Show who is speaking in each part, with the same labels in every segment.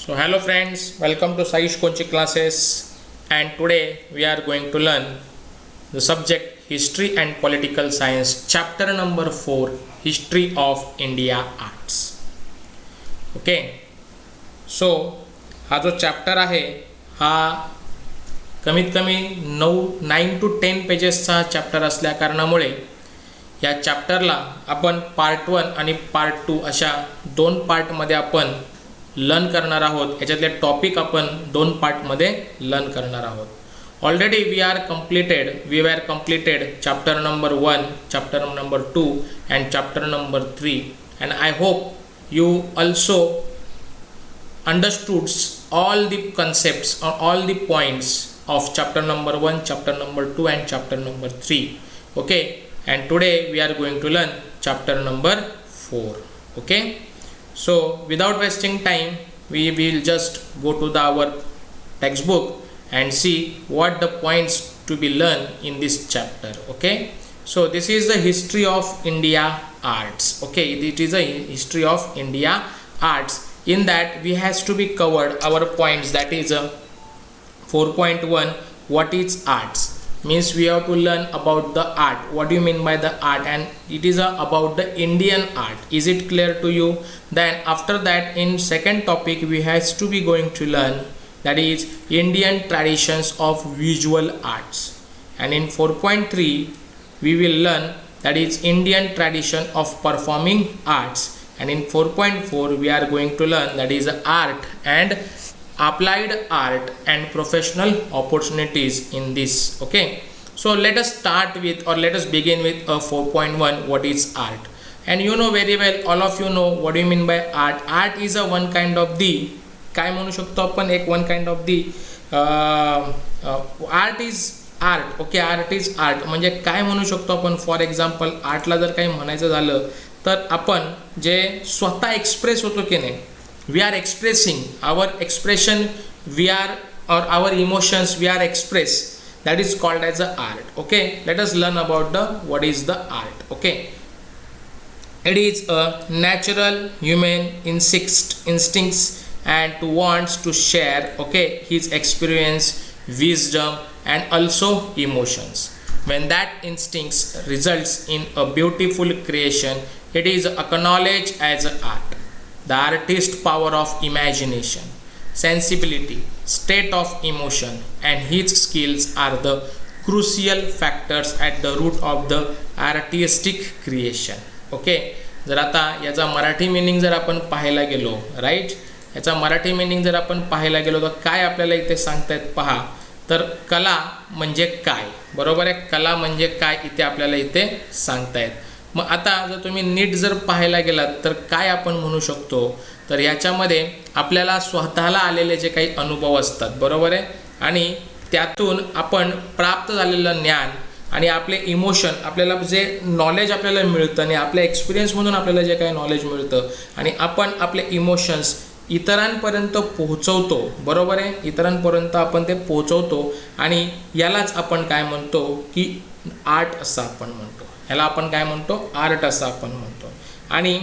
Speaker 1: So hello friends, welcome to Saish coaching classes, and today we are going to learn the subject History and Political Science, chapter number 4, History of India Arts. Okay, so हा जो chapter आहे हा कमीत कमी 9 to 10 पेजेसचा chapter असल्या कारणामुळे या चॅप्टरला आपण पार्ट 1 आणि पार्ट 2 अशा दोन पार्टमध्ये आपण लर्न करणार आहोत. याच्यातले टॉपिक आपण दोन पार्टमध्ये लर्न करणार आहोत. Already we were completed chapter number 1, chapter number 2 and chapter number 3, and I hope you also understood all the concepts or all the points of chapter number 1, chapter number 2 and chapter number 3. Okay, and today we are going to learn chapter number 4. Okay, so without wasting time we will just go to our textbook and see what the points to be learned in this chapter. Okay, so this is the history of India arts. Okay, it is a history of India arts. In that we has to be covered our points, that is 4.1, what is arts, means we have to learn about the art. What do you mean by the art? And it is about the Indian art. Is it clear to you? Then after that, in second topic we has to be going to learn, that is Indian traditions of visual arts. And in 4.3 we will learn, that is Indian tradition of performing arts. And in 4.4 we are going to learn, that is art and applied art and professional opportunities in this. Okay, so let us start with, or let us begin with 4.1, what is art. And you know very well, all of you know what do you mean by art. Art is a one kind of the, काय म्हणू शकतो आपण, एक one kind of the art is art. Okay, art is art म्हणजे काय म्हणू शकतो आपण. फॉर एक्झाम्पल आर्टला जर काही म्हणायचं झालं तर आपण जे स्वतः एक्सप्रेस होतो की नाही, we are expressing our expression, we are, or our emotions we are express, that is called as a art. Okay, let us learn about the what is the art. Okay, it is a natural human instincts and to wants to share, okay, his experience, wisdom and also emotions. When that instincts results in a beautiful creation, it is acknowledged as art. The artist's power of imagination, sensibility, state of emotion and his skills are the crucial factors at the root of the artistic creation. Okay, जर आता याचा Marathi meaning जर आपण पाहायला गेलो, right, याचा Marathi meaning जर आपण पाहायला गेलो तर काय आपल्याला इथे सांगतायत पहा. तर कला म्हणजे काय, बरोबर आहे, कला म्हणजे काय इथे आपल्याला इथे सांगतायत. मग आता जर तुम्ही नीट जर पाहायला गेलात तर काय आपण म्हणू शकतो, तर याच्यामध्ये आपल्याला स्वतःला आलेले जे काही अनुभव असतात, बरोबर आहे, आणि त्यातून आपण प्राप्त झालेलं ज्ञान आणि आपले इमोशन, आपल्याला जे नॉलेज आपल्याला मिळतं आणि आपल्या एक्सपिरियन्समधून आपल्याला जे काही नॉलेज मिळतं आणि आपण आपले इमोशन्स इतरांपर्यंत पोहोचवतो, बरोबर आहे, इतरांपर्यंत आपण ते पोहोचवतो आणि यालाच आपण काय म्हणतो की आर्ट असं आपण म्हणतो. ह्याला आपण काय म्हणतो, आर्ट असं आपण म्हणतो. आणि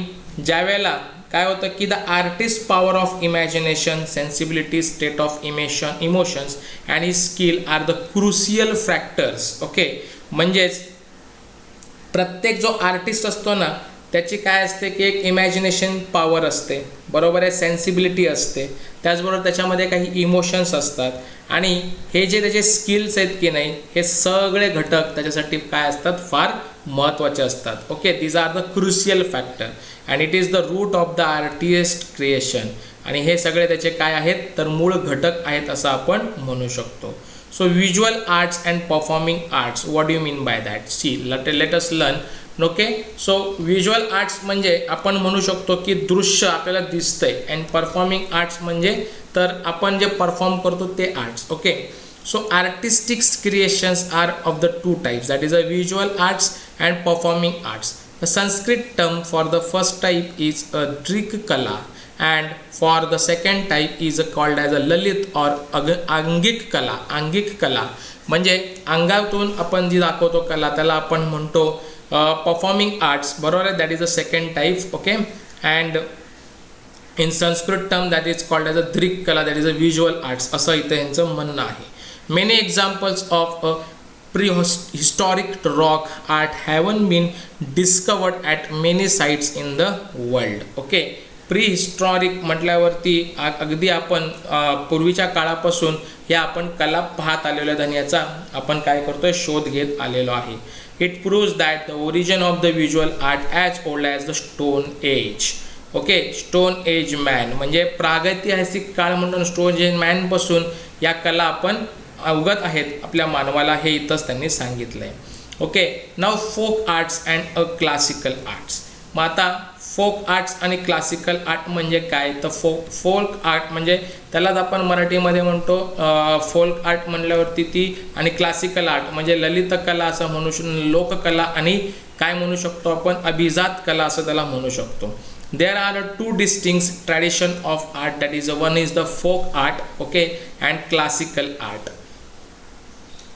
Speaker 1: ज्यावेळेला काय होतं की the artist power of imagination, sensibility, state of emotions and his skill are the crucial factors. Okay, म्हणजेच प्रत्येक जो आर्टिस्ट असतो ना त्याची काय असते की एक इमॅजिनेशन पॉवर असते, बरोबर आहे, सेन्सिबिलिटी असते, त्याचबरोबर त्याच्यामध्ये काही इमोशन्स असतात आणि हे जे त्याचे स्किल्स आहेत की नाही, हे सगळे घटक त्याच्यासाठी काय असतात, फार महत्त्वाचे असतात. Okay, these are the crucial factor and it is the root of the artist creation. आणि हे सगळे त्याचे काय आहेत, तर मूळ घटक आहेत असं आपण म्हणू शकतो. So visual arts and performing arts, what do you mean by that, see let us learn. Okay, so visual arts म्हणजे आपण म्हणू शकतो की दृश्य आपल्याला दिसतंय, अँड परफॉर्मिंग आर्ट्स म्हणजे तर आपण जे परफॉर्म करतो ते arts. Okay, so artistic creations are of the two types, that is a visual arts and performing arts. The Sanskrit term for the first type is a Drik Kala and for the second type is called as a Lalit or Angik Kala. Angik Kala म्हणजे अंगातून आपण जी दाखवतो कला त्याला आपण म्हणतो performing arts, बरोबर आहे, that is a second type. Okay, and in Sanskrit term that is called as a दृक कला, that is a visual arts, असं इथं यांचं म्हणणं आहे. Many examples of a prehistoric rock art haven't been discovered at many sites in the world. Okay, prehistoric म्हटल्यावरती अगदी आपण पूर्वीच्या काळापासून या आपण कला पाहत आलेलो आहेत आणि याचा आपण काय करतोय, शोध घेत आलेलो आहे. It proves that the origin of the visual art as old as the stone age. Okay, stone age man म्हणजे प्रागैतिहासिक काळ म्हणून स्टोन एज मॅनपासून या कला आपण अवगत आहेत आपल्या मानवाला, हे इथंच त्यांनी सांगितलं आहे. Okay, now folk arts and a classical arts. मग आता फोक आर्ट्स आणि क्लासिकल आर्ट म्हणजे काय, तर फोक आर्ट म्हणजे त्यालाच आपण मराठीमध्ये म्हणतो फोल्क आर्ट म्हणल्यावरती ती, आणि क्लासिकल आर्ट म्हणजे ललित कला असं म्हणू शकतो, लोककला, आणि काय म्हणू शकतो आपण, अभिजात कला असं त्याला म्हणू शकतो. There are two distinct tradition of art, that is one is the folk art, okay, and classical art.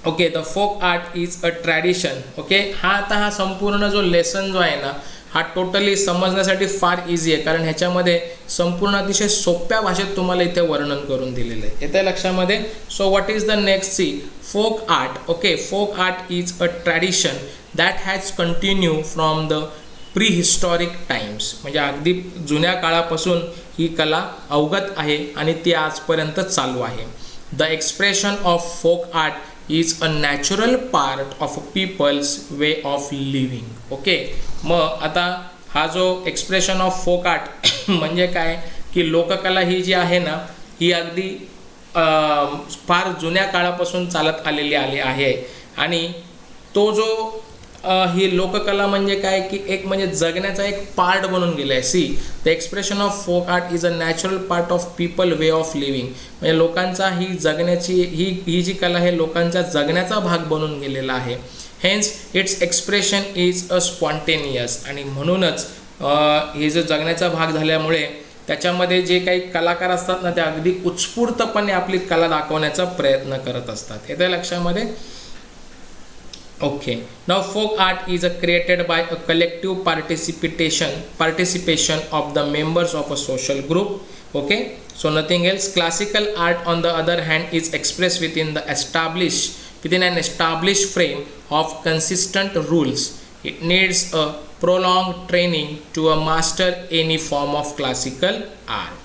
Speaker 1: Okay, the folk art is a tradition. Okay, हा संपूर्ण जो लेसन जो आहे ना, हा टोटली समजण्यासाठी फार इझी आहे, कारण ह्याच्यामध्ये संपूर्ण अतिशय सोप्या भाषेत तुम्हाला इथे वर्णन करून दिलेलं आहे. येत्या लक्षामध्ये. So what is the next see, folk art. Okay, folk art is a tradition that has continue from the prehistoric times, म्हणजे अगदी जुन्या काळापासून ही कला अवगत आहे आणि ती आजपर्यंत चालू आहे. The expression of folk art is a natural part of people's way of living. Okay, मग आता हा जो एक्सप्रेशन ऑफ फोक आर्ट म्हणजे काय, की लोककला ही जी आहे ना, ही अगदी फार जुन्या काळापासून चालत आलेली आहे. आणि तो जो ही लोककला म्हणजे काय, की एक म्हणजे जगण्याचा एक पार्ट बनून गेला आहे. See, the expression of folk art is a natural part of people way of living, म्हणजे लोकांचा ही जगण्याची ही जी कला आहे लोकांचा जगण्याचा भाग बनून गेलेला आहे. Hence its expression is a spontaneous, आणि म्हणूनच हे जो जगण्याचा भाग झाल्यामुळे त्याच्यामध्ये जे काही कलाकार असतात ना, ते अगदी उत्स्फूर्तपणे आपली कला दाखवण्याचा प्रयत्न करत असतात. येत्या लक्षामध्ये. Okay, now folk art is created by a collective participation of the members of a social group. Okay, so nothing else. Classical art on the other hand is expressed within an established frame of consistent rules. It needs a prolonged training to master any form of classical art.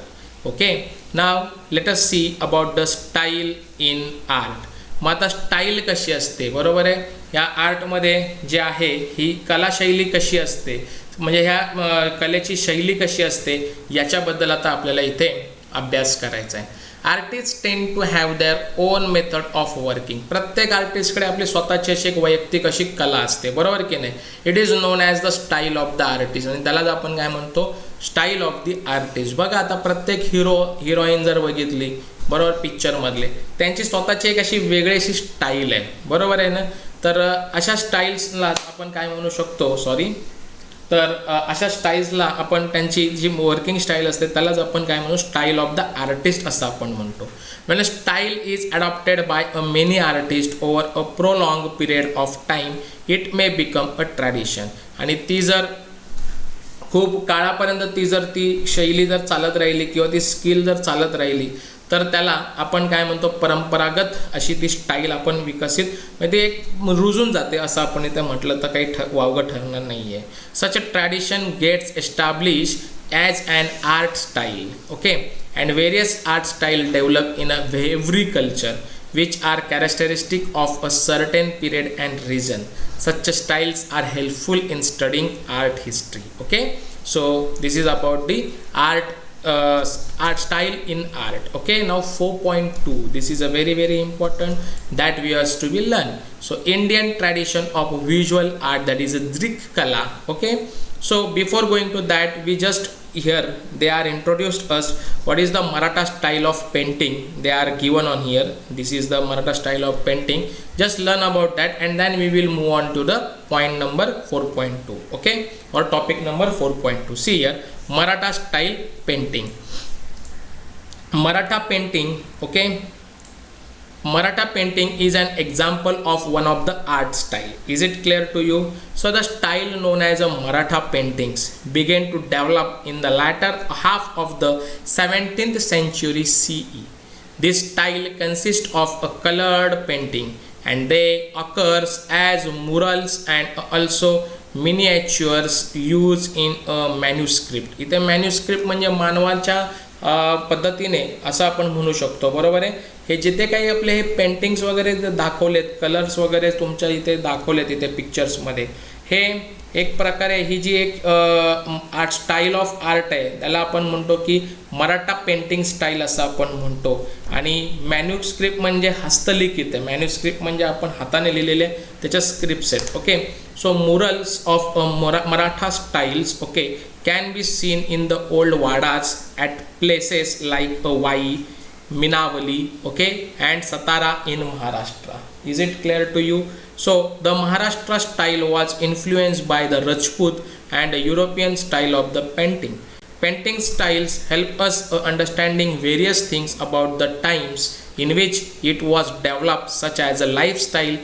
Speaker 1: Okay, now let us see about the style in art. मग आता style कशी असते, बरोबर आहे. या आर्टमध्ये जे आहे ही कलाशैली कशी असते, म्हणजे ह्या कलेची शैली कशी असते, याच्याबद्दल आता आपल्याला इथे अभ्यास करायचा आहे. Artist tend to have their own method of working. प्रत्येक आर्टिस्टकडे आपली स्वतःची अशी एक वैयक्तिक अशी कला असते, बरोबर की नाही. It is non as the style of the artist, आणि त्यालाच आपण काय म्हणतो, स्टाईल ऑफ द आर्टिस्ट. बघा आता प्रत्येक हिरोईन जर बघितली, बरोबर, पिक्चरमधले, त्यांची स्वतःची एक अशी वेगळी अशी स्टाईल आहे, बरोबर आहे ना. तर अशा स्टाईल्सला आपण काय म्हणू शकतो, तर अशा स्टाईल्सला आपण त्यांची जी वर्किंग स्टाईल असते त्यालाच आपण काय म्हणू, स्टाईल ऑफ द आर्टिस्ट असं आपण म्हणतो. म्हणजे style is adopted by a many artist over a prolong period of time. It may become a tradition, आणि ती जर खूप काळापर्यंत ती शैली जर चालत राहिली किंवा ती स्किल जर चालत राहिली, तर त्याला आपण काय म्हणतो, परंपरागत अशी ती स्टाईल आपण विकसित, म्हणजे ते एक रुजून जाते असं आपण इथे म्हटलं तर काही वावगं ठरणार नाही आहे. Such a tradition gets establish as an art style. Okay, and various art style develop in a every culture which are characteristic of a certain period and region. Such styles are helpful in studying art history. Okay, so this is about the art style in art. Okay, now 4.2, this is a very important that we have to be learn. So Indian tradition of visual art, that is a Drik Kala. Okay, so before going to that, we just here they are introduced us what is the Maratha style of painting. They are given on here. This is the Maratha style of painting. Just learn about that and then we will move on to the point number 4.2. Okay, or topic number 4.2. See here, Maratha style painting. Maratha painting, okay, Maratha painting is an example of one of the art style. Is it clear to you? So the style known as a Maratha paintings began to develop in the latter half of the 17th century CE. This style consists of a colored painting and they occurs as murals and also miniatures used in a manuscript. इथे manuscript म्हणजे मानवाच्या पद्धतीने असं आपण म्हणू शकतो, बरोबर आहे. हे जिथे काही आपले हे पेंटिंग्स वगैरे दाखवलेत, कलर्स वगैरे तुमच्या इथे दाखवलेत इथे पिक्चर्समध्ये, हे एक प्रकारे ही जी एक आर्ट स्टाईल ऑफ आर्ट आहे त्याला आपण म्हणतो की मराठा पेंटिंग स्टाईल असं आपण म्हणतो. आणि मॅन्युस्क्रिप्ट म्हणजे हस्तलिखित आहे. मॅन्युस्क्रिप्ट म्हणजे आपण हाताने लिहिलेले त्याच्या स्क्रिप्ट्स आहेत. Okay, so murals of Maratha styles okay can be seen in the old wadas at places like Wai, Minavali, okay, and Satara in Maharashtra. Is it clear to you? So the Maharashtra style was influenced by the Rajput and the European style of the painting. Painting styles help us understanding various things about the times in which it was developed, such as a lifestyle,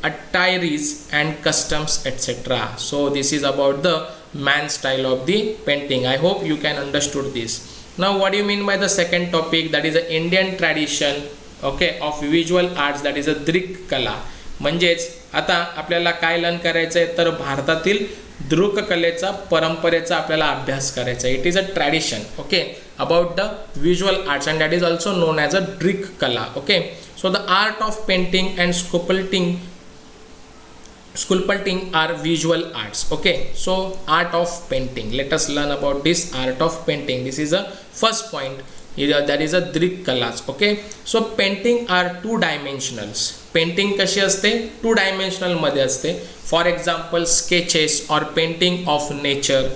Speaker 1: attires and customs, etc. So this is about the man style of the painting. I hope you can understood this. Now what do you mean by the second topic, that is a Indian tradition okay of visual arts, that is a दृक कला. म्हणजेच आता आपल्याला काय learn करायचं आहे तर भारतातील दृक कलेचा परंपरेचा आपल्याला अभ्यास करायचा आहे. It is a tradition okay about the visual arts and that is also non as a दृक कला. Okay, so the art of painting and sculpting are visual arts. Okay, so art of painting, let us learn about this art of painting. This is a first point, that is a drik kalas. Okay, so painting are two dimensionals. Painting कशी असते, two dimensional मध्ये असते. For example sketches और painting of nature,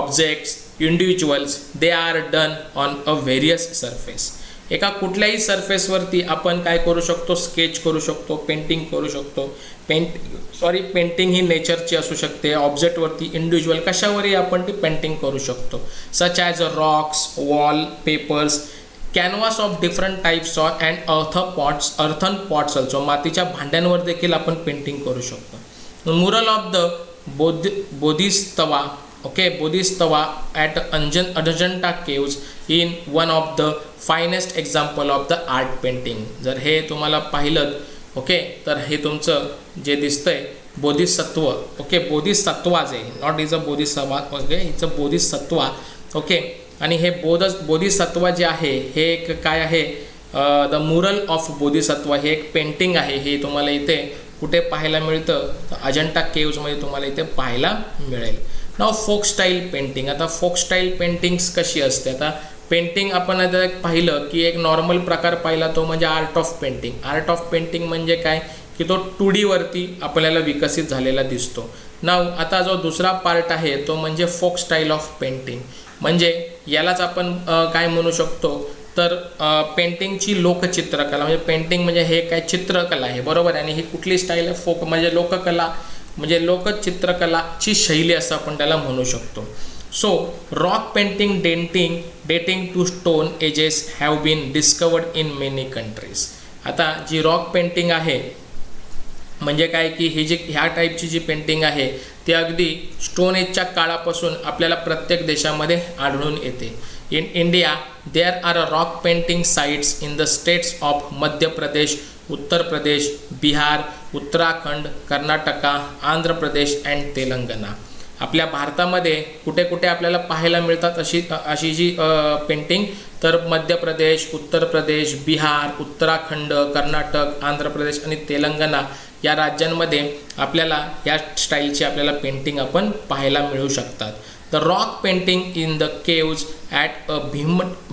Speaker 1: objects, individuals, they are done on a various surface. एका कुठल्याही सरफेसवरती आपण काय करू शकतो, स्केच करू शकतो, पेंटिंग करू शकतो. पेंटिंग ही नेचरची असू शकते, ऑब्जेक्टवरती, इंडिव्हिज्युअल कशावरही आपण ती पेंटिंग करू शकतो. Such as rocks, wall, papers, canvas of different types of and earthen pots also, मातीच्या भांड्यांवर देखील आपण पेंटिंग करू शकतो. Mural of the Bodhisattva okay Bodhisattva at Ajanta caves in one of the finest example of the art painting. जर हे तुम्हाला पाहिलं ओके तर हे तुमचं जे दिसतंय बोधिसत्व ओके, बोधिसत्वाज आहे, not is a Bodhisattva okay, it's a Bodhisattva okay. आणि हे बोधिसत्व जे आहे हे एक काय आहे, द मुरल ऑफ बोधिसत्व हे एक पेंटिंग आहे. हे तुम्हाला इथे कुठे पाहायला मिळतं, अजंटा केव्जमध्ये तुम्हाला इथे पाहायला मिळेल. नाव फोक स्टाईल पेंटिंग. आता फोक स्टाईल पेंटिंग्स कशी असते, आता पेंटिंग आपण आता पाहिलं की एक नॉर्मल प्रकार पाहिला तो म्हणजे art of painting. Art of painting म्हणजे काय की तो 2D वरती आपल्याला विकसित झालेला दिसतो. नाव आता जो दुसरा पार्ट आहे तो म्हणजे फोक स्टाईल ऑफ पेंटिंग. म्हणजे यालाच आपण काय म्हणू शकतो तर पेंटिंगची लोकचित्रकला. म्हणजे पेंटिंग म्हणजे हे काय चित्रकला आहे, बरोबर. आणि ही कुठली स्टाईल आहे, फोक म्हणजे लोककला, म्हणजे लोकचित्रकलाची शैली असं आपण त्याला म्हणू शकतो. So rock painting dating to stone ages have been discovered in many countries. आता जी रॉक पेंटिंग आहे म्हणजे काय की ही जी ह्या टाईपची जी पेंटिंग आहे ती अगदी स्टोन एजच्या काळापासून आपल्याला प्रत्येक देशामध्ये आढळून येते. In India there are a rock painting sites in the states of Madhya Pradesh, Uttar Pradesh, Bihar, Uttarakhand, Karnataka, Andhra Pradesh and Telangana. आपल्या भारतामध्ये कुठे कुठे आपल्याला पाहायला मिळतात अशी जी पेंटिंग तर मध्य प्रदेश, उत्तर प्रदेश, बिहार, उत्तराखंड, कर्नाटक, आंध्र प्रदेश आणि तेलंगणा या राज्यांमध्ये आपल्याला या स्टाईलची आपल्याला पेंटिंग आपण पाहायला मिळू शकतात. The rock painting in the caves at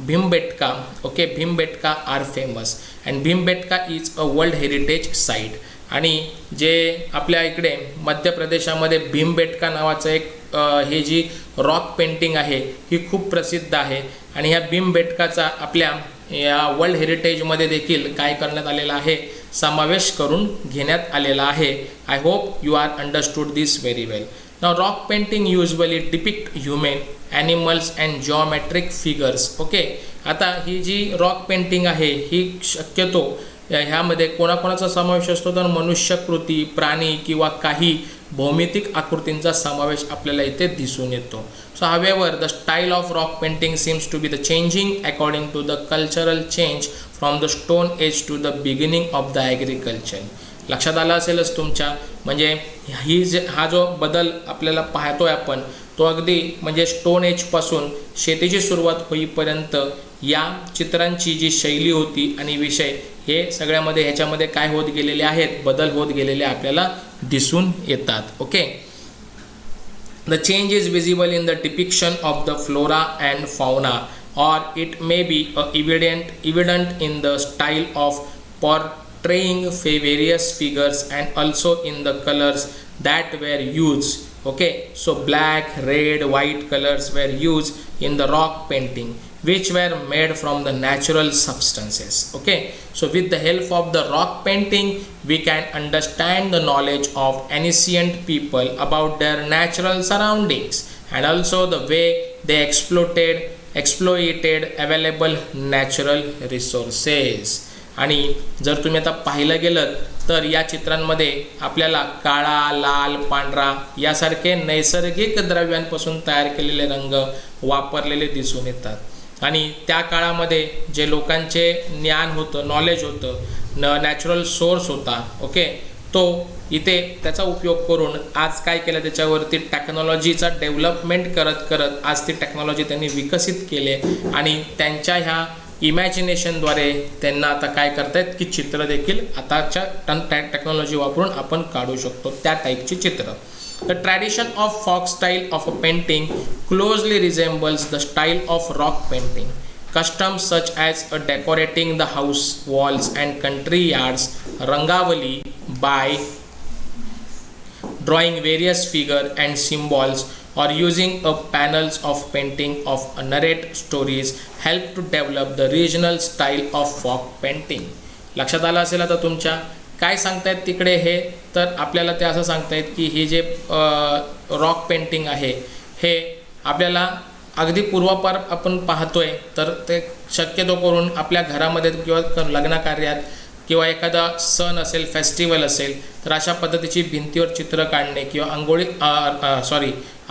Speaker 1: Bhimbetka okay, Bhimbetka are famous and Bhimbetka is a world heritage site. आणि जे आपल्या इकडे मध्य प्रदेशामध्ये भीमबेटका नावाचं एक हे जी रॉक पेंटिंग आहे ही खूप प्रसिद्ध आहे. आणि ह्या भीमबेटकाचा आपल्या या वर्ल्ड हेरिटेजमध्ये देखील काय करण्यात आलेला आहे, समावेश करून घेण्यात आलेला आहे. I hope you are understood this very well. Now rock painting usually depict human, animals and geometric figures okay. आता ही जी रॉक पेंटिंग आहे ही शक्यतो ह्यामध्ये कोणाकोणाचा समावेश असतो, तर मनुष्यकृती, प्राणी किंवा काही भौमितिक आकृतींचा समावेश आपल्याला इथे दिसून येतो. So however the style of rock painting seems to be the changing according to the cultural change from the stone age to the beginning of the agriculture. लक्षात आलं असेलच तुमच्या, म्हणजे हा जो बदल आपल्याला पाहतोय आपण, तो अगदी म्हणजे स्टोन एजपासून शेतीची सुरुवात होईपर्यंत या चित्रांची जी शैली होती आणि विषय हे सगळ्यामध्ये ह्याच्यामध्ये काय होत गेलेले आहेत, बदल होत गेलेले आपल्याला दिसून येतात. Okay. The change is visible in the depiction of the flora and fauna or it may be evident in the style of portraying various figures and also in the colors that were used. Okay, so black, red, white colors were used in the rock painting, which were made from the natural substances. Okay, so with the help of the rock painting we can understand the knowledge of ancient people about their natural surroundings and also the way they exploited available natural resources. आणि जर तुम्ही आता पाहिलं गेलं तर या चित्रांमध्ये आपल्याला काळा, लाल, पांढरा यासारखे नैसर्गिक द्रव्यांपासून तयार केलेले रंग वापरलेले दिसून येतात. आणि त्या काळामध्ये जे लोकांचे ज्ञान होतं, नॉलेज होतं, नॅचरल सोर्स होता, ओके, तो इथे त्याचा उपयोग करून आज काय केलं, त्याच्यावरती टेक्नॉलॉजीचा डेव्हलपमेंट करत करत आज ती टेक्नॉलॉजी त्यांनी विकसित केले आणि त्यांच्या ह्या इमॅजिनेशनद्वारे त्यांना आता काय करतायत की चित्र देखील आताच्या टेक्नॉलॉजी वापरून आपण काढू शकतो त्या टाईपची चित्र. The tradition of folk style of a painting closely resembles the style of rock painting. Customs such as decorating the house walls and country yards rangavali by drawing various figures and symbols or using panels of painting of narrate stories help to develop the regional style of folk painting. लक्षात आलं असेल आता तुमच्या काय सांगतायत तिकडे हे, तर आपल्याला ते असं सांगतायत की हे जे रॉक पेंटिंग आहे हे आपल्याला अगदी पूर्वापार आपण पाहतोय, तर ते शक्यतो करून आपल्या घरामध्ये किंवा लग्नकार्यात किंवा एखादा सण असेल, फेस्टिवल असेल, तर अशा पद्धतीची भिंतीवर चित्र काढणे किंवा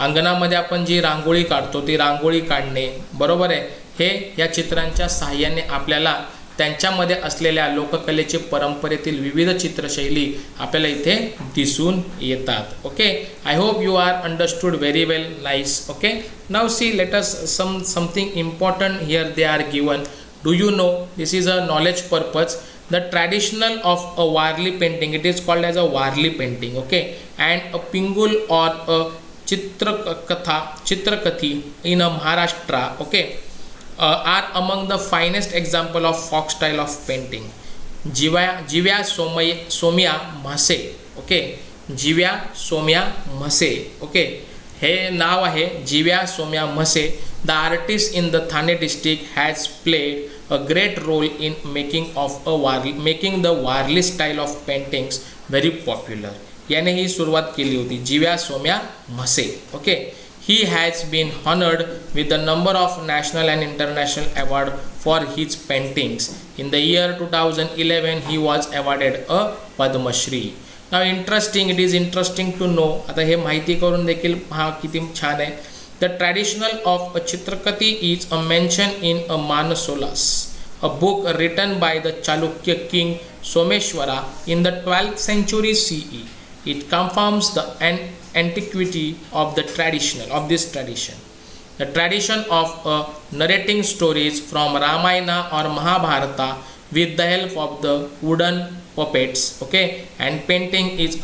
Speaker 1: अंगणामध्ये आपण जी रांगोळी काढतो ती रांगोळी काढणे, बरोबर आहे, हे या चित्रांच्या सहाय्याने आपल्याला त्यांच्यामध्ये असलेल्या लोककलेची परंपरेतील विविध चित्रशैली आपल्याला इथे दिसून येतात. Okay, I hope you are understood very well. Nice. Okay, now see let us something important here they are given. Do you know, this is a knowledge purpose. The traditional of a Warli painting, it is called as a Warli painting, okay, and a Pingul or a Chitrakathi in a Maharashtra, okay, are among the finest example of folk style of painting. Jivya Somya Mhase, okay, Jivya Somya Mhase, okay, हे नाव आहे Jivya Somya Mhase. The artist in the Thane district has played a great role in making the Warli style of paintings very popular. याने ही सुरुवात केली होती Jivya Somya Mhase. Okay, he has been honored with a number of national and international award for his paintings. In the year 2011 he was awarded a Padma Shri. Now it is interesting to know, आता हे माहिती करून देखील हा किती छान आहे. The traditional of a Chitrakati is a mention in a Manasolas, a book written by the Chalukya king Someshwara in the 12th century CE. It confirms the antiquity of this tradition. The tradition of narrating stories from Ramayana or Mahabharata with the help of the wooden puppets, okay, and painting is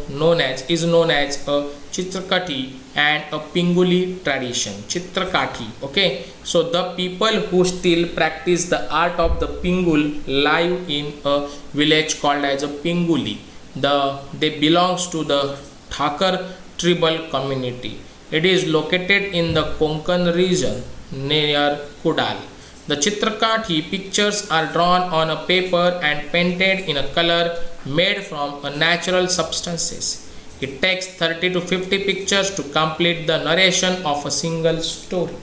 Speaker 1: known as a Chitrakati and a Pinguli tradition. Chitrakati, okay, so the people who still practice the art of the Pingul live in a village called as a Pinguli. They belongs to the Thakar tribal community. It is located in the Konkan region near Kudal. The Chitrakati pictures are drawn on a paper and painted in a color made from a natural substances. It takes 30 to 50 pictures to complete the narration of a single story.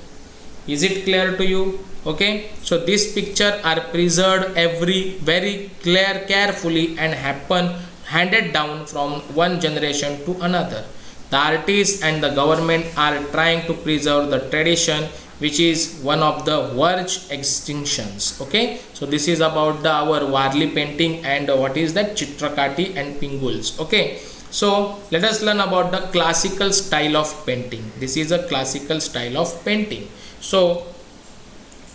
Speaker 1: Is it clear to you? Okay, so this picture are preserved every very carefully and happen handed down from one generation to another. The artists and the government are trying to preserve the tradition which is one of the verge extinctions. Okay, so this is about the our Warli painting and what is that Chitrakati and Pinguls. Okay, so let us learn about the classical style of painting. This is a classical style of painting. So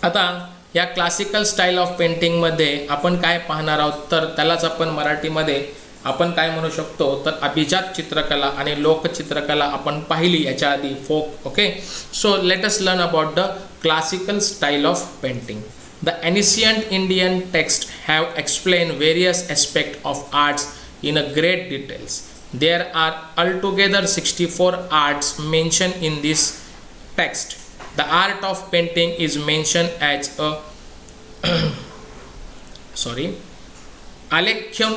Speaker 1: आता या classical style of पेंटिंगमध्ये आपण काय पाहणार आहोत, तर त्यालाच आपण मराठीमध्ये आपण काय म्हणू शकतो, तर अभिजात चित्रकला आणि लोकचित्रकला आपण पाहिली याच्या आधी folk. Okay, so let us learn about the classical style of painting. The ancient Indian text have explain various aspect of arts in a great details. There are altogether 64 arts mentioned in this text. The art of painting is mentioned as a Alekyam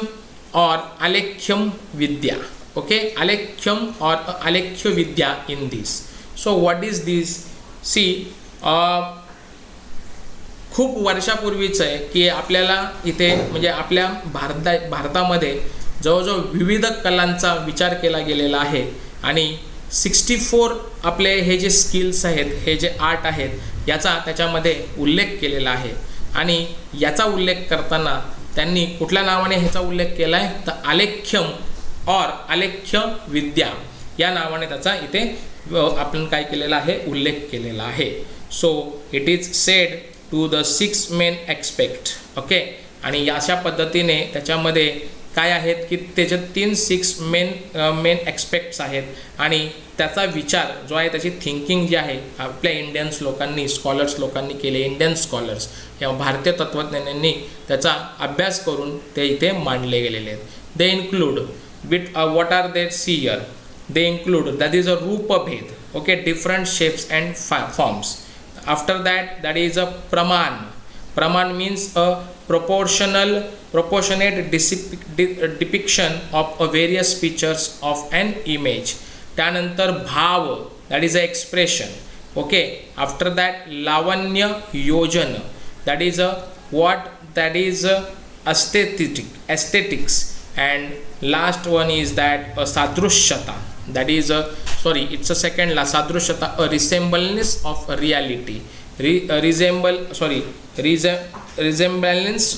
Speaker 1: or Alekyam Vidya. Okay, Alekyam or Alekhya Vidya in this. So what is this? See, खूप वर्षापूर्वीचं आहे की आपल्याला इथे म्हणजे आपल्या भारतामध्ये जवळजवळ विविध कलांचा विचार केला गेलेला आहे आणि 64 आपले हे जे स्किल्स आहेत, हे जे आर्ट आहेत याचा त्याच्यामध्ये उल्लेख केलेला आहे. आणि याचा उल्लेख करताना त्यांनी कुठल्या नावाने ह्याचा उल्लेख केला आहे, तर आलेख्यम और आलेख्य विद्या या नावाने त्याचा इथे आपण काय केलेला आहे, उल्लेख केलेला आहे. So it is said to the 6 main expect. Okay, आणि अशा पद्धतीने त्याच्यामध्ये काय आहेत की त्याच्यात 6 मेन एक्सपेक्ट्स आहेत आणि त्याचा विचार जो आहे, त्याची थिंकिंग जी आहे आपल्या इंडियन्स लोकांनी, स्कॉलर्स लोकांनी केले, इंडियन स्कॉलर्स किंवा भारतीय तत्त्वज्ञांनी त्याचा अभ्यास करून ते इथे मांडले गेलेले आहेत. दे include what are they see here? They include, that is a rupa bhed. Okay, different shapes and forms. After that is a praman. Praman means a proportionate depiction of a various features of an image. त्यानंतर भाव, that is a expression. Okay, after that lavanya yojan, that is a what, that is a aesthetics. And last one is that a sadrushyata, that is a it's a second last, sadrushyata, a resemblance of a reality, resemblance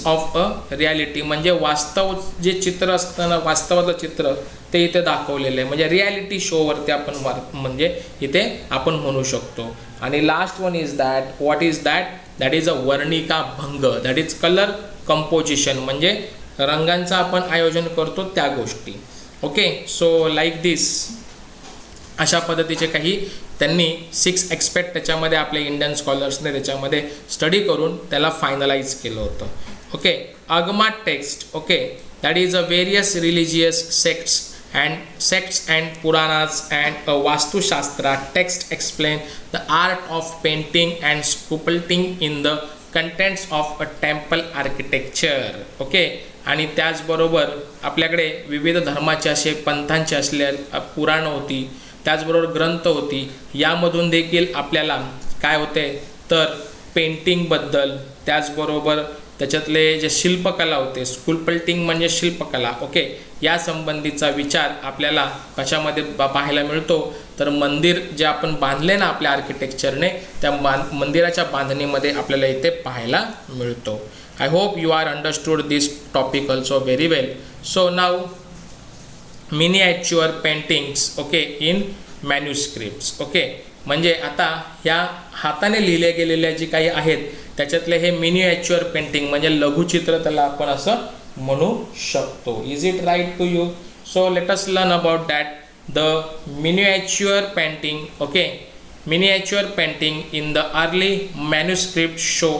Speaker 1: of a reality म्हणजे वास्तव जे चित्र असतं ना, वास्तवाचं चित्र ते इथे दाखवलेलं आहे, म्हणजे रियालिटी शोवरती आपण म्हणजे इथे आपण म्हणू शकतो. आणि last one is that, what is that is अ वर्णिका भंग, दॅट इज कलर कंपोजिशन, म्हणजे रंगांचं आपण आयोजन करतो त्या गोष्टी. ओके, सो लाईक दिस अशा पद्धतीचे काही त्यांनी 6 एक्सपेक्ट त्याच्यामध्ये आपल्या इंडियन स्कॉलर्सने त्याच्यामध्ये स्टडी करून त्याला फायनलाइज केलं होतं. Okay, आगमा text. Okay, that is a various religious sects and Puranas and Vastushastra text explain the art of painting and sculpting in the contents of a temple architecture. Okay, आणि त्याचबरोबर आपल्याकडे विविध धर्माचे असे पंथांचे असले पुराण होती, त्याचबरोबर ग्रंथ होती, यामधून देखील आपल्याला काय होते तर पेंटिंगबद्दल, त्याचबरोबर त्याच्यातले जे शिल्पकला होते, स्कल्पटिंग म्हणजे शिल्पकला. ओके, या संबंधीचा विचार आपल्याला कशामध्ये पाहायला मिळतो, तर मंदिर जे आपण बांधले ना आपल्या आर्किटेक्चरने, त्या मंदिराच्या बांधणीमध्ये आपल्याला इथे पाहायला मिळतो. I hope you are understood this topic also very well. So now miniature paintings. Okay, in manuscripts. Okay, म्हणजे आता ह्या हाताने लिहिले गेलेल्या जी काही आहेत त्याच्यातले हे मिनिएच्युअर पेंटिंग म्हणजे लघुचित्र त्याला आपण असं म्हणू शकतो. Is it right to you? So let us learn about that. The miniature painting. Okay, miniature painting in the early manuscript show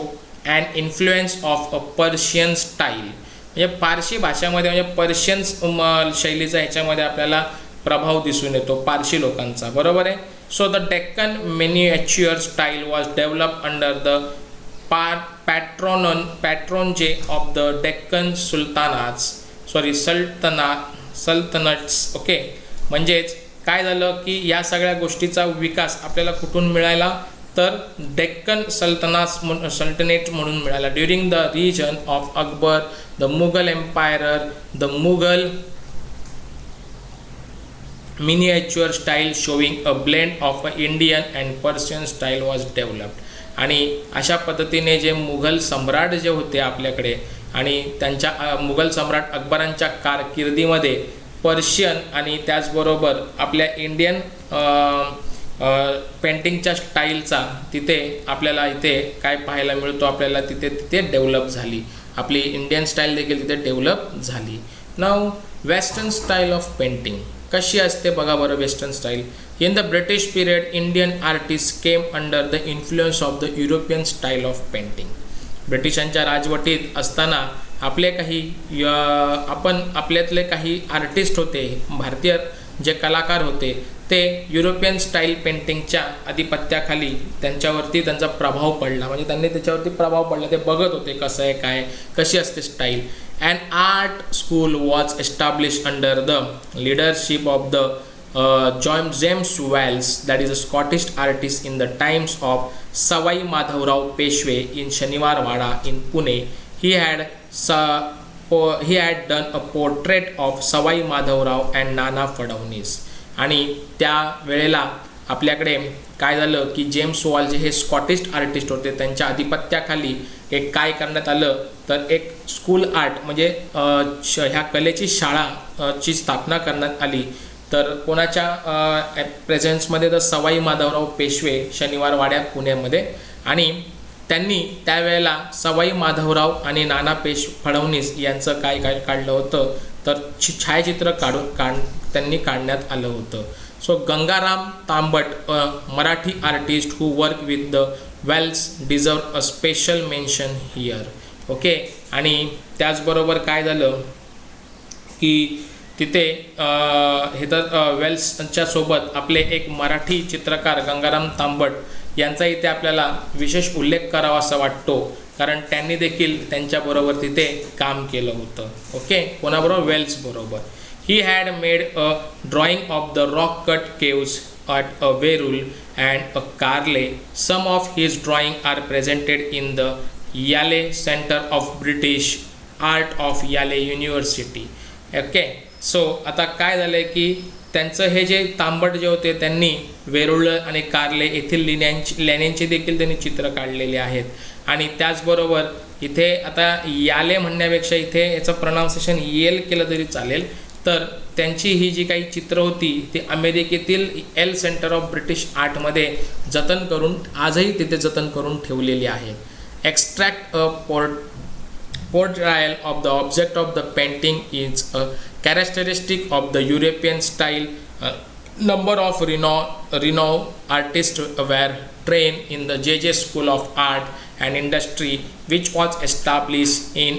Speaker 1: and influence of a Persian style. म्हणजे पारशी भाषामध्ये म्हणजे पर्शियन शैलीचा ह्याच्यामध्ये आपल्याला प्रभाव दिसून येतो पारशी लोकांचा, बरोबर आहे. So the Deccan miniature style was develop under the patronage of the Deccan sultanates. Okay, म्हणजेच काय झालं की या सगळ्या गोष्टीचा विकास आपल्याला कुठून मिळाला तर डेक्कन सल्टनेट म्हणून मिळाला. During the region of Akbar, the Mughal empire, the Mughal miniature style showing a blend of Indian and Persian style was developed. आणि अशा पद्धतीने जे मुघल सम्राट जे होते आपल्याकडे, आणि त्यांच्या मुघल सम्राट अकबरांच्या कारकिर्दीमध्ये पर्शियन आणि त्याचबरोबर आपल्या इंडियन पेंटिंगच्या स्टाईलचा तिथे आपल्याला इथे काय पाहायला मिळतो, आपल्याला तिथे डेव्हलप झाली. आपली इंडियन स्टाईल देखील तिथे डेव्हलप झाली. नाव वेस्टर्न स्टाईल ऑफ पेंटिंग कशी असते बघा बरं. Western style in the British period Indian artist came under the influence of the European style of painting. ब्रिटिशांच्या राजवटीत असताना आपले काही आपल्यातले काही आर्टिस्ट होते, भारतीय जे कलाकार होते, ते युरोपियन स्टाईल पेंटिंगच्या आधिपत्याखाली त्यांच्यावरती त्यांचा प्रभाव पडला. म्हणजे त्यांनी त्याच्यावरती प्रभाव पडला, ते बघत होते कसं आहे, काय कशी असते style. An art school was established under the leadership of the James Wells, that is a Scottish artist in the times of Savai Madhavrao Peshwe in Shaniwarwada in Pune. He had done a portrait of Savai Madhavrao and Nana Fadavnis. आणि त्या वेळेला आपल्याकडे काय झालं की James wall जे हे Scottish artist होते, त्यांच्या आधिपत्याखाली एक काय करण्यात आलं तर एक स्कूल आर्ट म्हणजे ह्या कलेची शाळाची स्थापना करण्यात आली. तर कोणाच्या प्रेझेन्समध्ये तर सवाई माधवराव पेशवे शनिवारवाड्यात पुण्यामध्ये. आणि त्यांनी त्यावेळेला सवाई माधवराव आणि नाना फडणवीस यांचं काय काढलं होतं तर छायाचित्र त्यांनी काढण्यात आलं होतं. So Gangaram Tambat, Marathi artist who work with the Wales, deserve a special mention here. Okay. आणि त्याचबरोबर काय झालं की तिथे हे तर वेल्सच्या सोबत आपले एक मराठी चित्रकार गंगाराम तांबट यांचा इथे आपल्याला विशेष उल्लेख करावा असा वाटतो, कारण त्यांनी देखील त्यांच्याबरोबर तिथे काम केलं होतं. ओके. कोणाबरोबर? वेल्स बरोबर. He had made a drawing of the rock-cut caves at a Verul and a Carle. Some of his drawings are presented in the Yale Center of British Art of Yale University. Okay. So आता काय झालं की त्यांचं हे जे तांबट जे होते त्यांनी वेरुळ आणि कार्ले येथील लेण्यांची देखील त्यांनी चित्र काढलेली आहेत. आणि त्याचबरोबर इथे आता याले म्हणण्यापेक्षा इथे याचं प्रोनाउन्सिएशन येल केलं तरी चालेल. तर त्यांची ही जी काही चित्र होती ती अमेरिकेतील एल सेंटर ऑफ ब्रिटिश आर्टमध्ये जतन करून आजही तिथे जतन करून ठेवलेली आहे. Extract a portrayal of the object of the painting is a characteristic of the European style. Number of renowned artists were trained in the J.J. School of Art and Industry, which was established in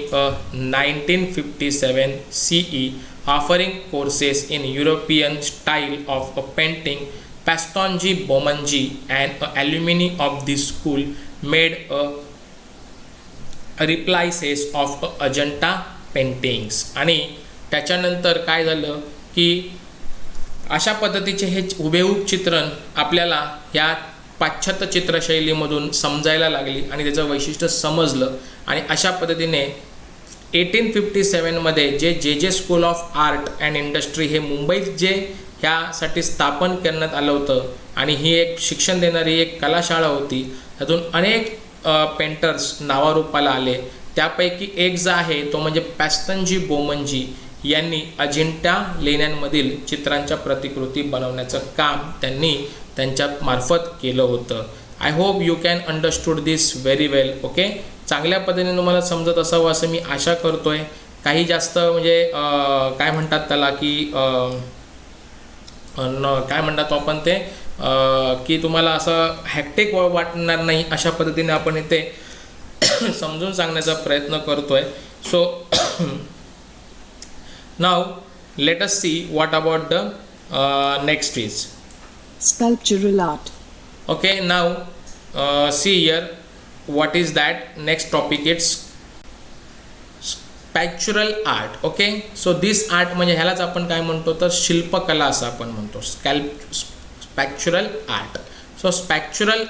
Speaker 1: 1957 CE, offering courses in European style of painting. Pastonji Bomanji, an alumni of this school, made a replies of Ajanta paintings. आणि त्याच्यानंतर काय झालं की अशा पद्धतीचे हे हुबेहूब चित्रण आपल्याला या पाश्चात्य चित्रशैलीमधून समजायला लागली आणि त्याचं वैशिष्ट्य समजलं. आणि अशा पद्धतीने 1857मध्ये जे जे school of art and industry हे मुंबईत जे ह्यासाठी स्थापन करण्यात आलं होतं आणि ही एक शिक्षण देणारी एक कलाशाळा होती. त्यातून अनेक पेंटर्स नावारूपाला आले. त्यापैकी एक जो आहे तो म्हणजे पॅस्तनजी बोमनजी यांनी अजिंठा लेण्यांमधील चित्रांच्या प्रतिकृती बनवण्याचं काम त्यांनी त्यांच्या मार्फत केलं होतं. I hope you can understood this very well. Okay. चांगल्या पद्धतीने तुम्हाला समजत असावं असं मी आशा करतोय. काही जास्त म्हणजे काय म्हणतात त्याला की काय म्हणतात आपण ते की तुम्हाला असं हॅक्टिक वाटणार नाही अशा पद्धतीने आपण इथे समजून सांगण्याचा प्रयत्न करतोय. So now let us see what about the next is
Speaker 2: sculptural art.
Speaker 1: Okay, now see here what is that next topic. It's स्पॅक्चुरल art. Okay. So this art म्हणजे ह्यालाच आपण काय म्हणतो तर शिल्पकला असं आपण म्हणतो. स्पॅक्चुरल आर्ट. सो स्पॅक्च्युरल्स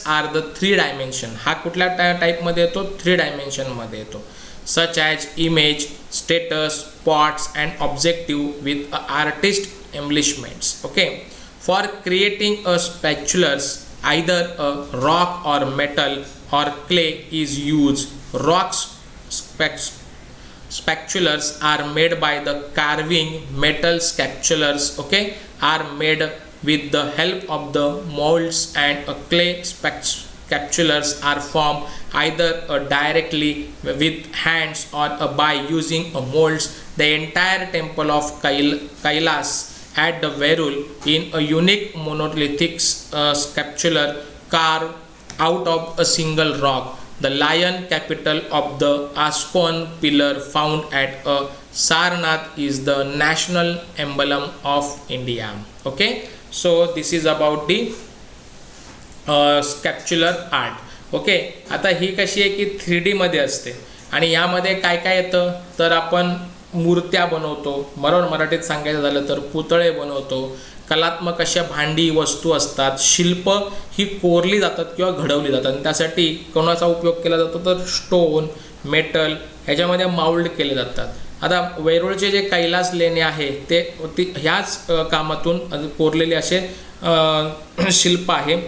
Speaker 1: आर द 3 डायमेन्शन. हा कुठल्या टाईपमध्ये येतो? 3 डायमेन्शनमध्ये येतो. Such as image, statues, pots and objective with artist embellishments. Okay. For creating a स्पॅक्च्युलर्स either a rock or metal or clay is used. Rocks spatulars are made by the carving. Metal spatulars, okay, are made with the help of the molds, and a clay spatulars are formed either directly with hands or by using a molds. The entire temple of Kailas at the Verul in a unique monolithic sculpture carved out of a single rock. The lion capital of the Ascon pillar found at Sarnath is the national emblem of India. Okay, so this is about the sculptural art. Okay, आता ही कशी आहे की 3D मध्ये असते आणि यामध्ये काय काय येतं तर आपण मूर्त्या बनवतो, मराठीत सांगायचं झालं तर पुतळे बनवतो, कलात्मक अशा भांडी वस्तू असतात, शिल्प ही कोरली जातात किंवा घडवली जातात आणि त्यासाठी कोणाचा उपयोग केला जातो तर स्टोन, मेटल ह्याच्यामध्ये माउल्ड केले जातात. आता वेरूळचे जे कैलास लेणे आहे ते ह्याच कामातून कोरलेले असे शिल्प आहे.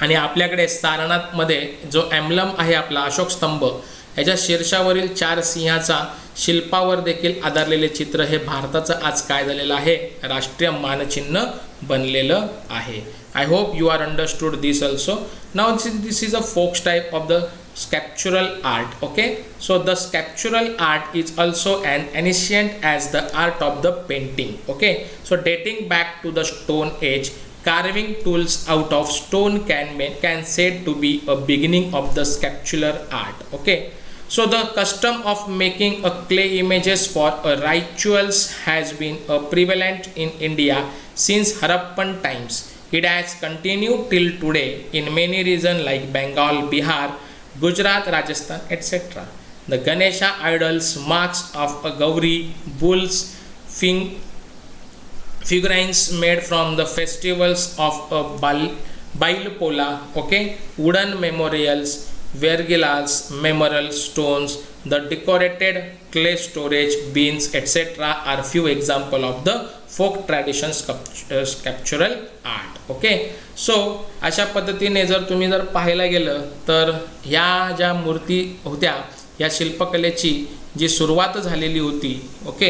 Speaker 1: आणि आपल्याकडे सारनाथमध्ये जो एम्ब्लम आहे आपला अशोक स्तंभ, ह्याच्या शीर्षावरील 4 सिंहाचा शिल्पावर देखील आधारलेले चित्र हे भारताचं आज काय झालेलं आहे? राष्ट्रीय मानचिन्ह बनलेलं आहे. I hope you are understood this also. Now this is a folk type of the sculptural art. Okay, so the sculptural art is also an ancient as the art of the painting. Okay, so dating back to the Stone Age, carving tools out of stone can said to be a beginning of the sculptural art. Okay, so the custom of making a clay images for rituals has been prevalent in India since Harappan times. It has continued till today in many regions like Bengal, Bihar, Gujarat, Rajasthan, etc. The Ganesha idols, marks of a Gauri, bulls, figurines made from the festivals of a Bailpola, okay, wooden memorials, vergilas, memorial stones, the decorated clay storage bins, etc. are few examples of the folk tradition sculptural art. Okay, so अशा पद्धतीने जर तुम्ही पाहायला गेलं तर ह्या ज्या मूर्ती होत्या या शिल्पकलेची जी सुरुवात झालेली होती. ओके,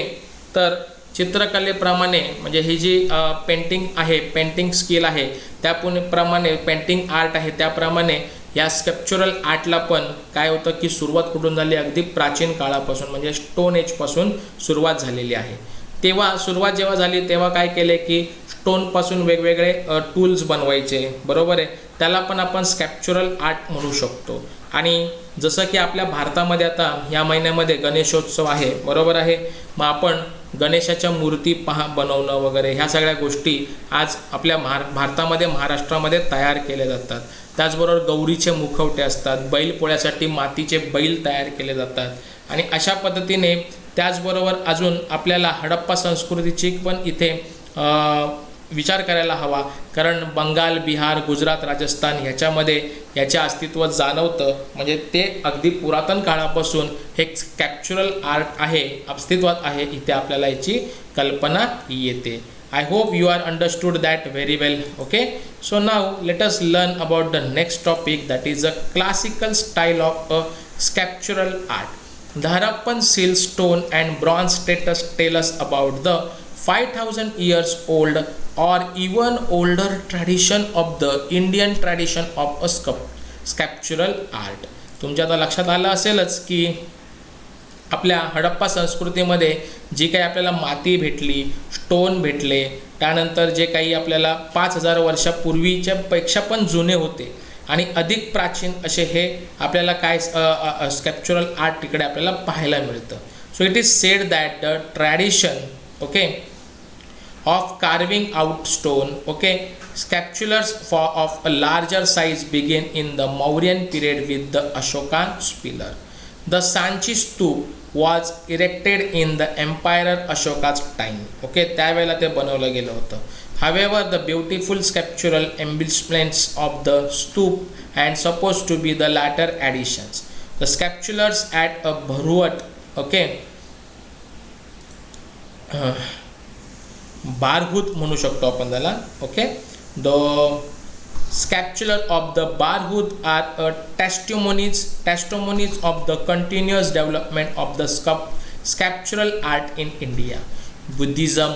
Speaker 1: तर चित्रकलेप्रमाणे म्हणजे ही जी पेंटिंग आहे, पेंटिंग स्किल आहे त्याप्रमाणे पेंटिंग आर्ट आहे त्याप्रमाणे या स्कल्पच्युरल आर्टला पण काय होतं की सुरुवात कुठून झाली? अगदी प्राचीन काळापासून म्हणजे स्टोन एजपासून सुरुवात झालेली आहे. तेव्हा सुरुवात जेव्हा झाली तेव्हा काय केले की स्टोनपासून वेगवेगळे टूल्स बनवायचे, बरोबर आहे, त्याला पण आपण स्कल्पच्युरल आर्ट म्हणू शकतो. आणि जसं की आपल्या भारतामध्ये आता या महिन्यामध्ये गणेशोत्सव आहे, बरोबर आहे, मग आपण गणेशाच्या मूर्ती बनवणं वगैरे ह्या सगळ्या गोष्टी आज आपल्या भारतामध्ये महाराष्ट्रामध्ये तयार केल्या जातात. त्याचबरोबर गौरीचे मुखवटे असतात, बैलपोळ्यासाठी मातीचे बैल तयार केले जातात. आणि अशा पद्धतीने त्याचबरोबर अजून आपल्याला हडप्पा संस्कृतीची पण इथे विचार करायला हवा, कारण बंगाल, बिहार, गुजरात, राजस्थान ह्याच्यामध्ये याचे अस्तित्व जाणवतं. म्हणजे ते अगदी पुरातन काळापासून हे स्कल्पच्युरल आर्ट आहे, अस्तित्वात आहे, इथे आपल्याला याची कल्पना येते. I hope you are understood that very well. Okay, so now let us learn about the next topic, that is a classical style of a sculptural art. The Harappan seal stone and bronze status tell us about the 5000 years old or even older tradition of the Indian tradition of a sculptural art. तुमच्या आता लक्षात आलं असेलच की आपल्या हडप्पा संस्कृतीमध्ये जी काही आपल्याला माती भेटली, स्टोन भेटले, त्यानंतर जे काही आपल्याला 5000 वर्षापूर्वीच्या पेक्षा पण जुने होते आणि अधिक प्राचीन असे हे आपल्याला काय स्कल्पच्युरल आर्ट तिकडे आपल्याला पाहायला मिळतं. So it is sed that the tradition, okay, of carving out stone, okay, sculptures of a larger size began in the Mauryan period with the Ashokan pillar. The Sanchi Stup was erected in the Emperor Ashoka's time. Okay, त्यावेळेला ते बनवलं गेलं होतं. However, the beautiful sculptural embellishments of the stoop and supposed to be the latter additions. The sculptures at a Bharuhat, okay, बारहूत म्हणू शकतो आपण त्याला. Okay, the sculpture of the Barhut are a testimonies of the continuous development of the sculptural art in India. Buddhism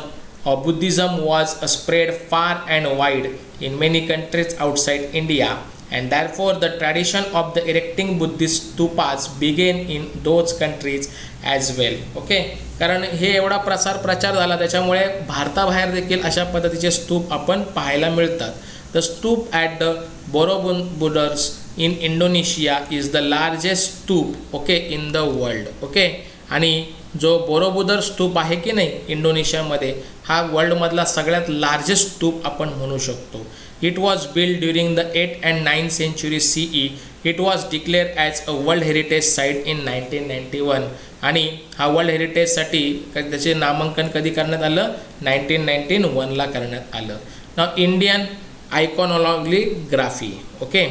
Speaker 1: was spread far and wide in many countries outside India, and therefore the tradition of the erecting Buddhist stupas began in those countries as well. Okay, कारण हे एवढा प्रचार झाला त्याच्यामुळे भारताबाहेर देखील अशा पद्धतीचे स्तूप आपण पाहायला मिळतात. The stoop at the Borobudur in Indonesia is the largest stoop, okay, in the world. Okay, आणि जो बोरोबुदर स्तूप आहे की नाही इंडोनेशियामध्ये, हा वर्ल्डमधला सगळ्यात लार्जेस्ट स्तूप आपण म्हणू शकतो. It was build during the 8th and 9th century CE. It was declare as a world heritage site in 1991. आणि हा वर्ल्ड हेरिटेजसाठी त्याचे नामांकन कधी करण्यात आलं? 1991ला करण्यात आलं. Now Indian iconography. Okay,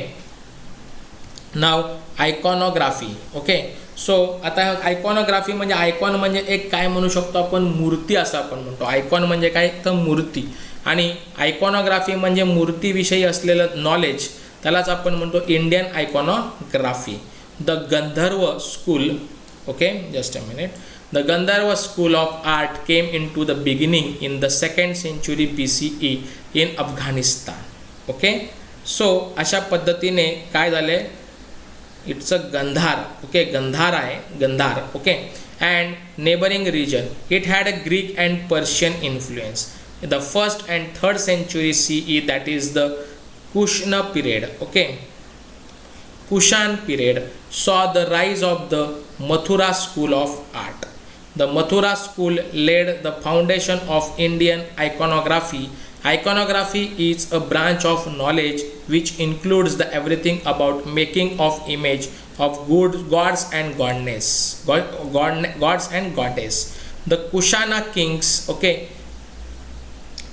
Speaker 1: now iconography. Okay, so आता आयकॉनोग्राफी म्हणजे आयकॉन म्हणजे एक काय म्हणू शकतो आपण, मूर्ती असं आपण म्हणतो. आयकॉन म्हणजे काय, तर मूर्ती. आणि आयकॉनोग्राफी म्हणजे मूर्तीविषयी असलेलं नॉलेज, त्यालाच आपण म्हणतो Indian iconography. The Gandharva school, okay, just a minute. The Gandharva school of art came into the beginning in the 2nd century BCE in Afghanistan. Okay, so अशा पद्धतीने काय झाले, इट्स अ गंधार. ओके, गंधार आहे, Gandhar. Okay, and neighbouring region. It had a Greek and Persian influence. The 1st and 3rd century CE, that is the Kushana period. Okay, Kushan period saw the rise of the Mathura school of art. The Mathura school laid the foundation of Indian iconography. Iconography is a branch of knowledge which includes the everything about making of image of gods and gods and goddess. The Kushana kings, okay,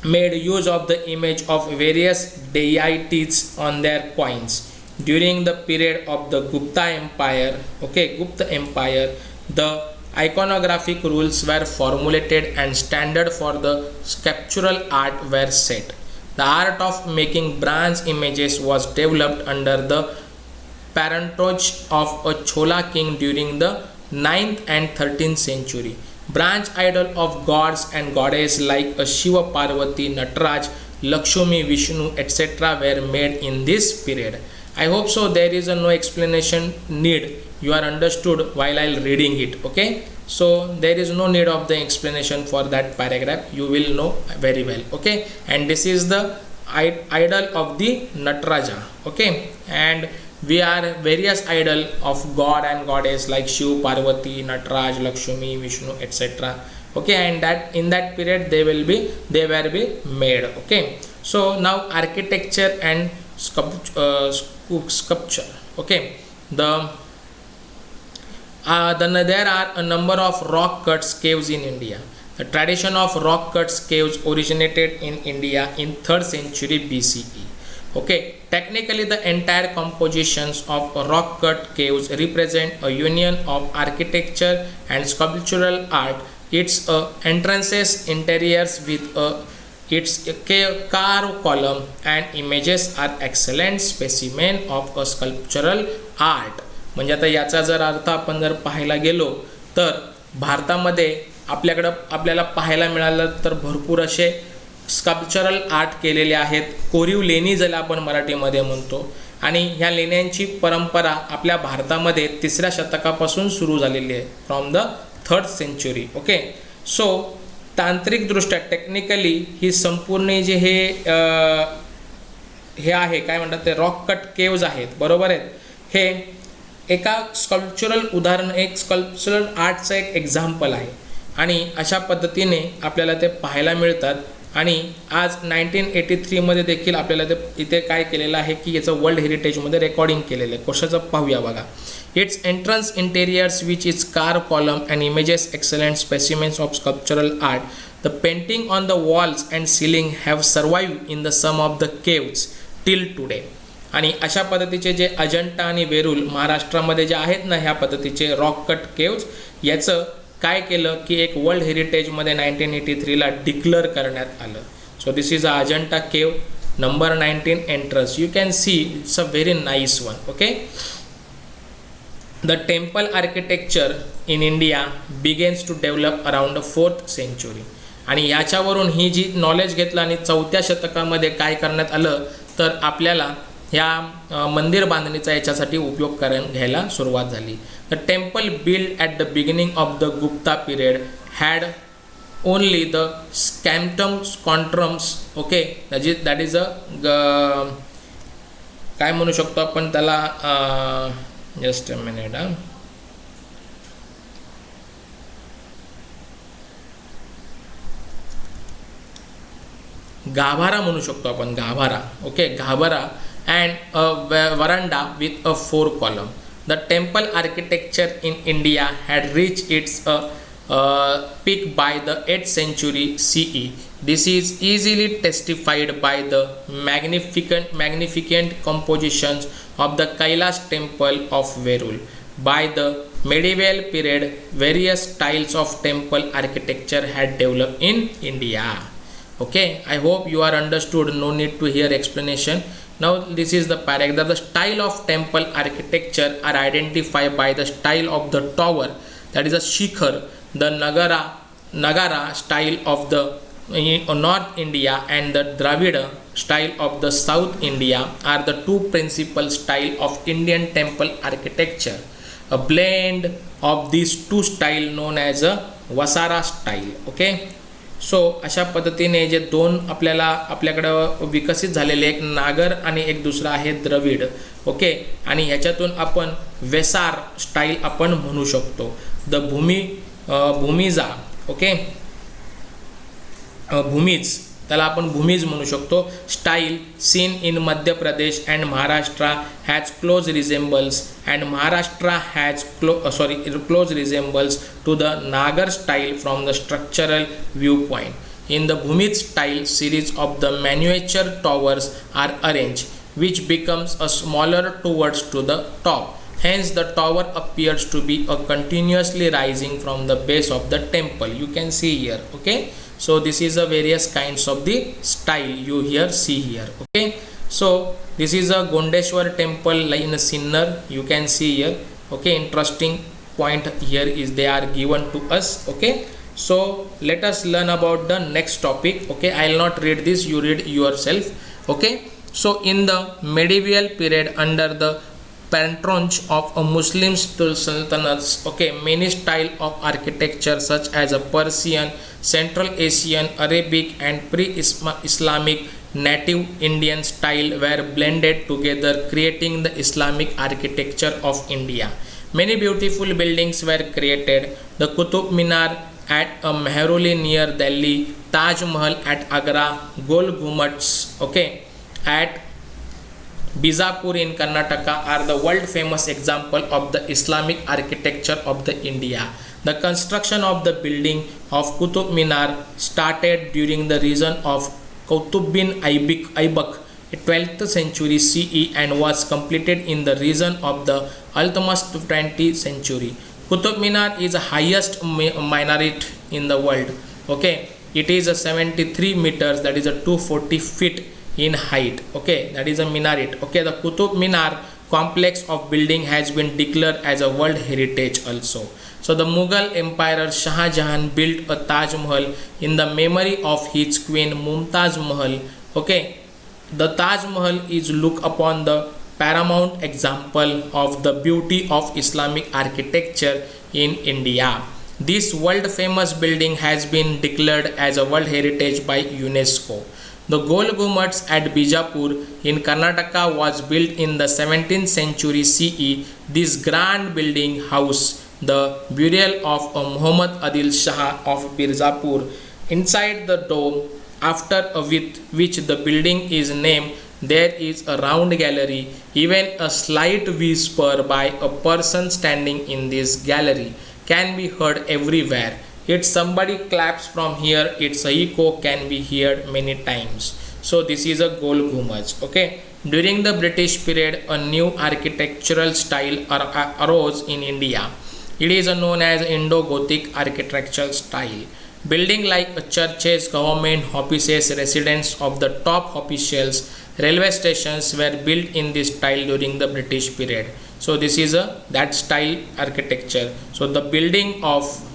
Speaker 1: made use of the image of various deities on their coins. During the period of the Gupta Empire, okay, Gupta Empire, the iconographic rules were formulated and standard for the sculptural art were set. The art of making bronze images was developed under the parentage of a Chola king during the 9th and 13th century. Bronze idol of gods and goddesses like a Shiva, Parvati, Nataraj, Lakshmi, Vishnu, etc. were made in this period. I hope so there is no explanation need. You are understood while I'll reading it. Okay, so there is no need of the explanation for that paragraph. You will know very well. Okay, and this is the idol of the Nataraja. Okay, and we are various idol of god and goddess like Shiv, Parvati, Nataraj, Lakshmi, Vishnu, etc. Okay, and that in that period they were made. Okay, so now architecture and sculpture. Okay, there are a number of rock cuts caves in India. The tradition of rock cuts caves originated in India in 3rd century BCE. Okay, technically the entire compositions of rock cut caves represent a union of architecture and sculptural art. Its entrances, interiors with its carved column and images are excellent specimen of a sculptural art. म्हणजे आता याचा जर अर्थ आपण जर पाहायला गेलो तर भारतामध्ये आपल्याला पाहायला मिळालं तर भरपूर असे स्कल्पचरल आर्ट केलेले आहेत. कोरीव लेणी ज्याला आपण मराठीमध्ये म्हणतो, आणि ह्या लेण्यांची परंपरा आपल्या भारतामध्ये 3ऱ्या शतकापासून सुरू झालेली आहे, from the 3rd century. Okay, so तांत्रिकदृष्ट्या टेक्निकली ही संपूर्ण जे हे आहे काय म्हणतात ते रॉक कट केव्ज आहेत, बरोबर आहेत. हे एका स्कल्पचरल उदाहरण, एक स्कल्पचरल आर्टचं एक एक्झाम्पल आहे, आणि अशा पद्धतीने आपल्याला ते पाहायला मिळतात. आणि आज 1983 मध्ये देखील आपल्याला ते इथे काय केलेलं आहे की याचं वर्ल्ड हेरिटेजमध्ये रेकॉर्डिंग केलेलं आहे. कशाचं पाहूया बघा. Its entrance interiors which is car column and images excellent specimens of sculptural art The painting on the walls and ceiling have survived in the some of the caves till today. आणि अशा पद्धतीचे जे अजंठा आणि वेरूळ महाराष्ट्रामध्ये जे आहेत ना ह्या पद्धतीचे रॉक कट केव्ज, याचं काय केलं की एक वर्ल्ड हेरिटेजमध्ये 1983ला डिक्लेअर करण्यात आलं. सो दिस इज अ अजंठा केव number 19 entrance. You can see it's a very nice one. Okay. The temple architecture in India begins to develop around the 4th century. आणि याच्यावरून ही जी नॉलेज घेतलं आणि 4थ्या शतकामध्ये काय करण्यात आलं तर आपल्याला ह्या मंदिर बांधणीचा याच्यासाठी उपयोग घ्यायला सुरुवात झाली. The temple build at the beginning of the Gupta period had only the sanctums sanctorums. Okay. That is a काय म्हणू शकतो आपण त्याला, जस्ट अ मिनिट. गाभारा म्हणू शकतो आपण, गाभारा. ओके. गाभारा and a veranda with a 4 column. The temple architecture in India had reached its peak by the 8th century CE. This is easily testified by the magnificent compositions of the Kailash temple of Verul. By the medieval period, various styles of temple architecture had developed in India. Okay, I hope you are understood. No need to hear explanation. Now this is the paragraph. The style of temple architecture are identified by the style of the tower, that is a shikhar. The nagara style of the North India and the Dravida style of the South India are the two principal style of Indian temple architecture. A blend of these two style known as a Vasara style. Okay. So अशा पद्धतीने जे दोन आपल्याकडं विकसित झालेले, एक नागर आणि एक दुसरा आहे द्रविड. ओके. आणि ह्याच्यातून आपण वेसार स्टाईल आपण म्हणू शकतो. द भूमिजा. ओके. भूमीज, त्याला आपण भूमीज म्हणू शकतो. Style seen in Madhya Pradesh and Maharashtra has close resembles and Maharashtra has close resembles to the Nagar style from the structural view point. In the Bhumija style series of the miniature towers are arrange which becomes a smaller towards to the top. Hence the tower appears to be a continuously rising from the base of the temple. You can see here. Okay. So this is a various kinds of the style you here see here. Okay. So this is a Gondeshwar temple in Sinnar. You can see here. Okay. Interesting point here is they are given to us. Okay. So let us learn about the next topic. Okay. I will not read this, you read yourself. Okay. So in the medieval period under the patronage of a Muslim sultanates, okay, many style of architecture such as a Persian, Central Asian, Arabic and pre-Islamic native Indian style were blended together, creating the Islamic architecture of India. Many beautiful buildings were created. The Qutub Minar at Mehroli near Delhi, Taj Mahal at Agra, Gol Ghumats, okay, at Bijapur in Karnataka are the world famous example of the Islamic architecture of the India. The construction of the building of Qutub Minar started during the reign of Qutb bin Aybak, 12th century CE and was completed in the reign of the Iltutmish 20th century. Qutub Minar is the highest minaret in the world. Okay, it is a 73 meters, that is a 240 feet in height. Okay, that is a minaret. Okay, the Qutub Minar complex of building has been declared as a world heritage also. So the Mughal emperor Shah Jahan built a Taj Mahal in the memory of his queen Mumtaz Mahal. Okay, the Taj Mahal is looked upon the paramount example of the beauty of Islamic architecture in India. This world famous building has been declared as a world heritage by UNESCO. The Gol Ghumats at Bijapur in Karnataka was built in the 17th century CE. This grand building housed the burial of Muhammad Adil Shah of Bijapur. Inside the dome, after which the building is named, there is a round gallery. Even a slight whisper by a person standing in this gallery can be heard everywhere. If somebody claps from here, its echo can be heard many times. So this is a Gol Ghumaj. Okay. During the British period, a new architectural style arose in India. It is known as Indo-Gothic architectural style. Building like churches, government offices, residence of the top officials, railway stations were built in this style during the British period. So this is that style architecture. So the building of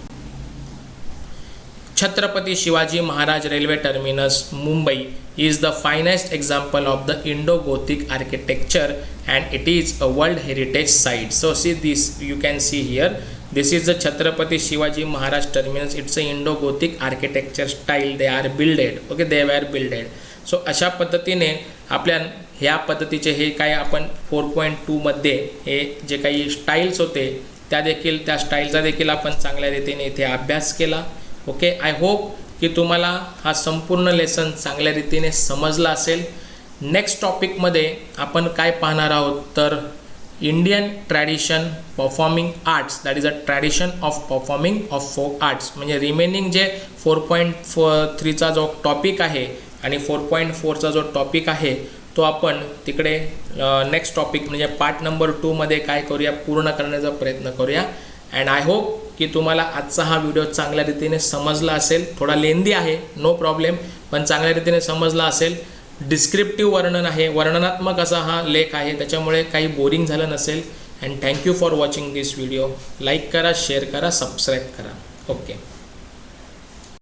Speaker 1: Chhatrapati Shivaji Maharaj Railway Terminus, Mumbai is the finest example of the Indo-Gothic architecture, and it is a World Heritage Site. So see this, you can see here, this is the Chhatrapati Shivaji Maharaj Terminus. It's a Indo-Gothic architecture style. They are builded. Okay, they were builded. So अशा पद्धतीने आपल्या ह्या पद्धतीचे हे काय आपण 4.2 मध्ये हे जे काही स्टाईल्स होते त्या स्टाईलचा देखील आपण चांगल्या रीतीने इथे अभ्यास केला. ओके, आय होप की तुम्हाला हा संपूर्ण लेसन चांगल्या रीतीने समजला असेल. नेक्स्ट टॉपिकमध्ये आपण काय पाहणार आहोत तर Indian tradition performing arts, that is a tradition of performing of folk arts. म्हणजे रिमेनिंग जे 4.3चा जो टॉपिक आहे आणि 4.4चा जो टॉपिक आहे तो आपण तिकडे नेक्स्ट टॉपिक म्हणजे पार्ट नंबर 2 मध्ये काय करूया, पूर्ण करण्याचा प्रयत्न करूया. अँड आय होप की तुम्हाला आजचा हा व्हिडिओ चांगल्या रीतीने समजला असेल. थोडा लेंदी आहे, नो प्रॉब्लेम, पण चांगल्या रीतीने समजला असेल. डिस्क्रिप्टिव्ह वर्णन आहे, वर्णनात्मक असा हा लेख आहे, त्याच्यामुळे काही बोरिंग झालं नसेल. And thank you for watching this video. Like करा, शेअर करा, सबस्क्राईब करा. ओके.